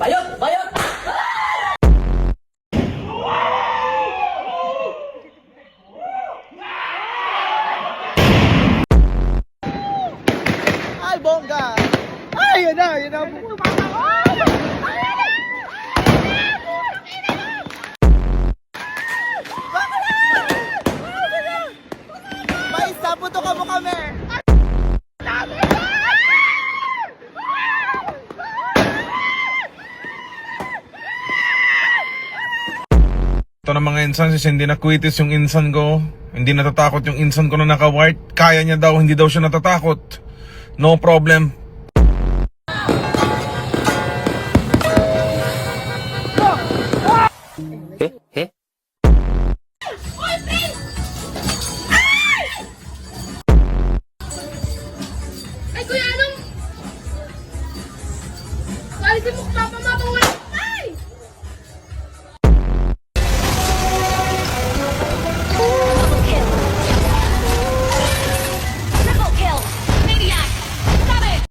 Bayot! Bayot! Ay, bongga! Ay, yun na, yun na. May sabuto ka mo kami! Ito na mga insan, hindi na kwitis yung insan ko. Hindi natatakot yung insan ko na naka-white. Kaya niya daw, hindi daw siya natatakot. No problem. Ay, Kuya Anong! Alisin mo ka pa mabawal! Ay! Triple kill! Maniac! Stop it!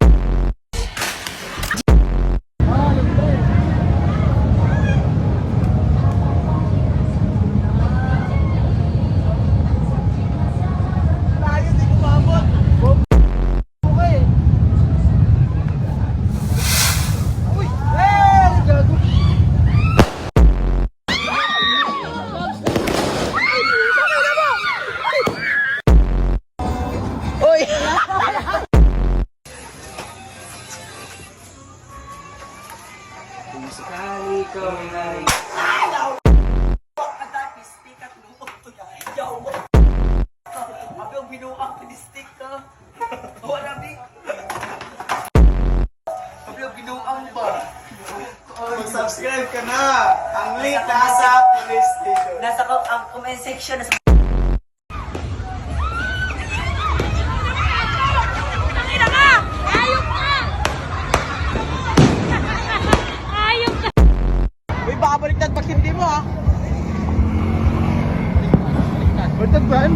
Mag-subscribe ka na! Ang link nasa police station. Nasa ang comment section. Nasa... Tangina ka! Ayok ka! Ayok ka! Uy, baka baliktad pag hindi mo, ha? Baliktad ba?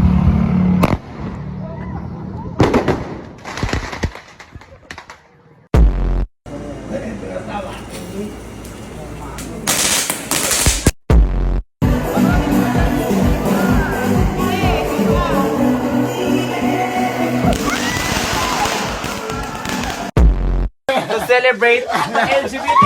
To celebrate the LGBT.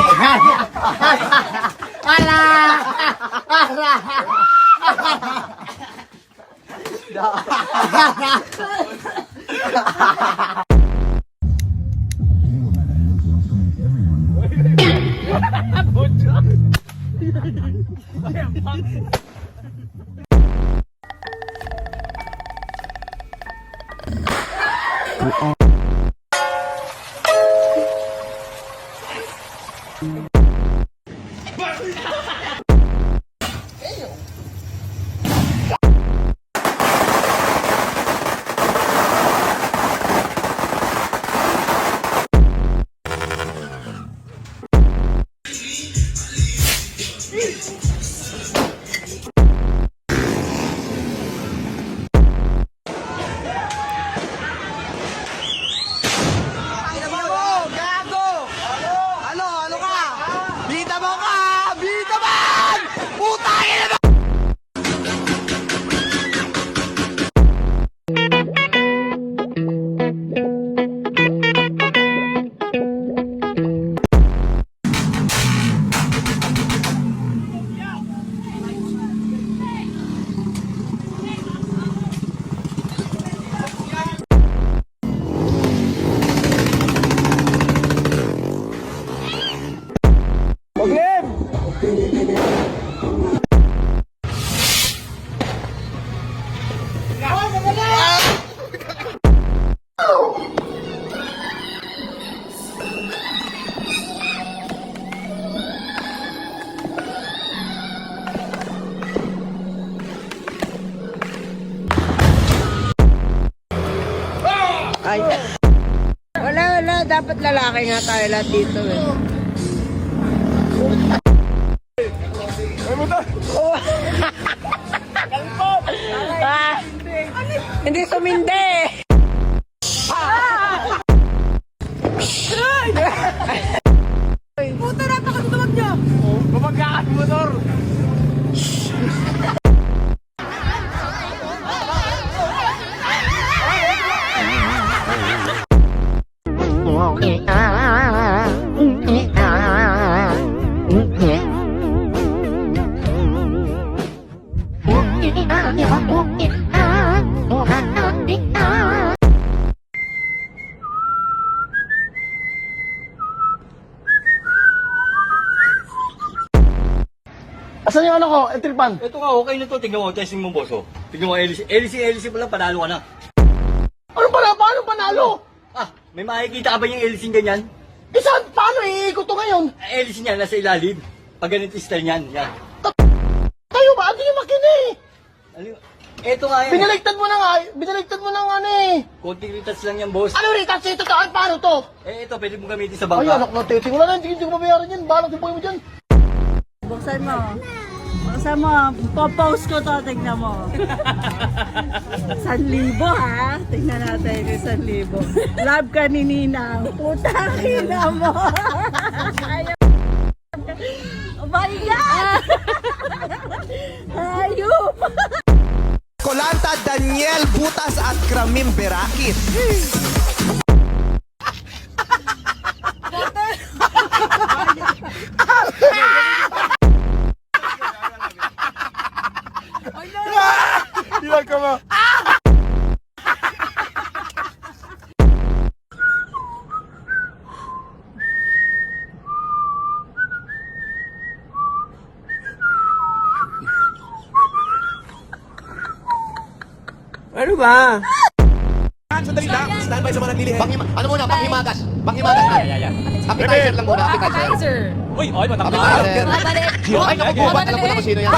Ay. Wala. Dapat lalaki nga tayo lahat dito, eh. Hindi sumindi. Puta, napakatuwag niya! Bumagkaan motor! Asan yung ano ko? Entripan? Ito nga, okay na to. Tingnan mo, testing mo, boss. Oh. Tingnan mo, LC pa lang, panalo ka na. Ano pala? Paano panalo? Ah, may makikita ka ba yung LC ganyan? Eh saan? Paano iikot to ngayon? LC niya, nasa ilalim. Pag ganito yung style niyan, yan. Kayo ba? Ando yung makina eh. Ano yun? Ito nga yan. Binaligtad mo na nga. Binaligtad mo na nga ano eh. Konting retouch lang yan, boss. Ano rin? Tapos ito taan? Paano to? Eh, ito, pwede mong gamitin sa Ay, bangka. anak na tete. Wala na. Hindi ko mabayaran yan. Balang yung boy mo dyan. Buksan mo. Buksan mo. Popost ko to. Tignan mo. 1,000 ha. Tignan natin yung 1,000. Love ka ni Ninang. Putang ina mo. Oh my God! Ayup! Kolanta Daniel Butas at Kramim Berakit. Ano ba? Sandali lang, standby sa mga naglilihin. Ano muna, panghimagas. Panghimagas na. Appetizer lang muna, appetizer. Uy, ay, matanggal. Appetizer. Ay, naku, buwan. Alam ko na kung sino yan.